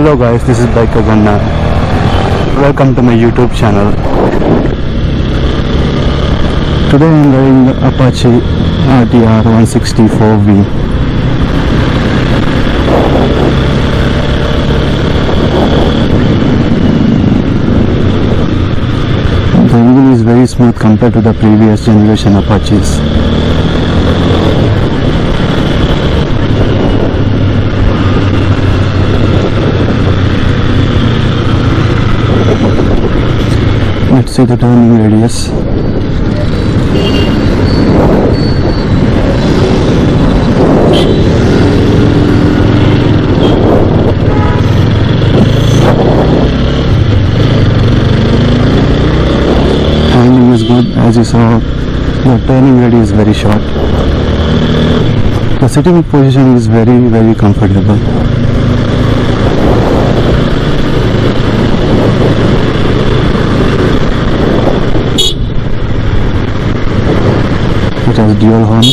Hello guys, this is biker Ganna. Welcome to my YouTube channel. Today I am riding the Apache RTR 164V. The engine is very smooth compared to the previous generation Apaches. Let's see the turning radius. Handling is good. As you saw, the turning radius is very short. The sitting position is very comfortable. It has dual horn.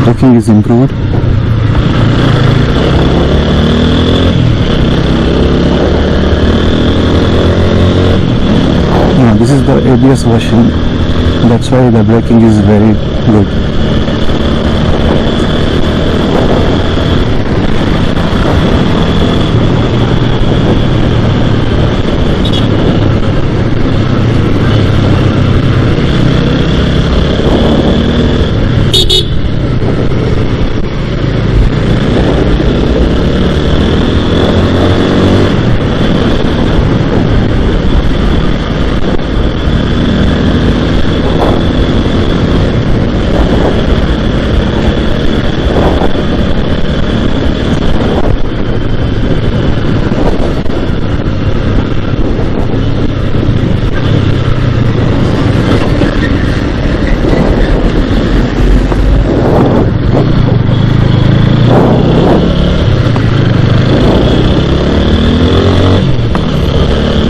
Braking is improved. Yeah, this is the ABS version. That's why the braking is very good.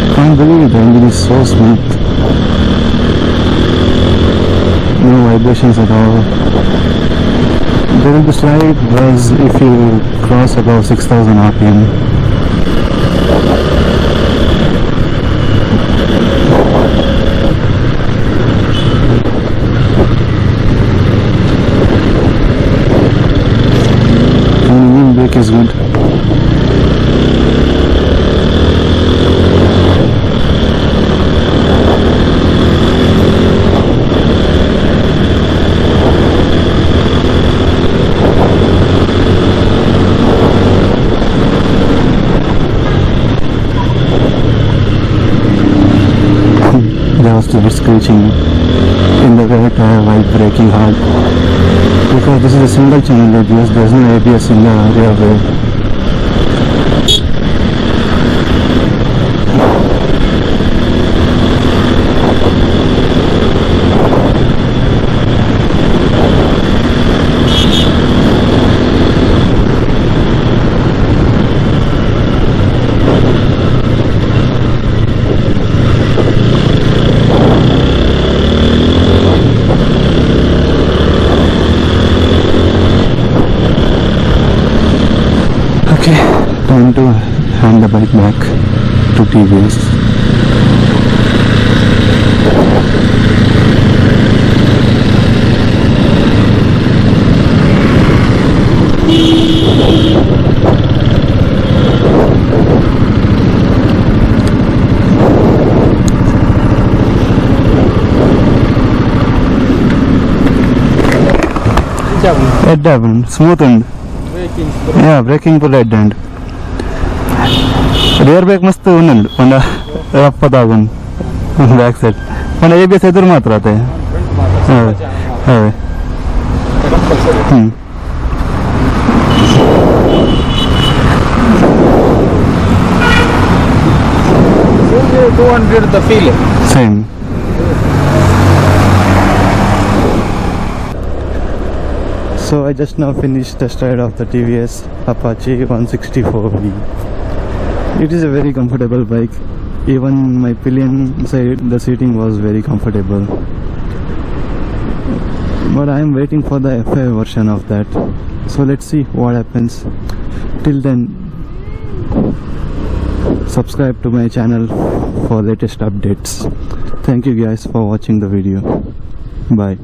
I can't believe the engine is so smooth. No vibrations at all. There will be slight buzz if you cross above 6000 RPM. The engine brake is good. There was slight screeching in the rear tire while braking hard, because this is a single channel ABS. There is no ABS in the rear wheel. Okay, time to hand the bike back to TVS. head smooth and yeah, braking full head end. Rear brake must unnand panda rappadagun back side panda ABS edur matra ate So 200 the feel same. So I just now finished test ride of the TVS Apache 164V. It is a very comfortable bike. Even my pillion side, the seating was very comfortable. But I am waiting for the FI version of that. So let's see what happens. Till then, subscribe to my channel for latest updates. Thank you guys for watching the video. Bye.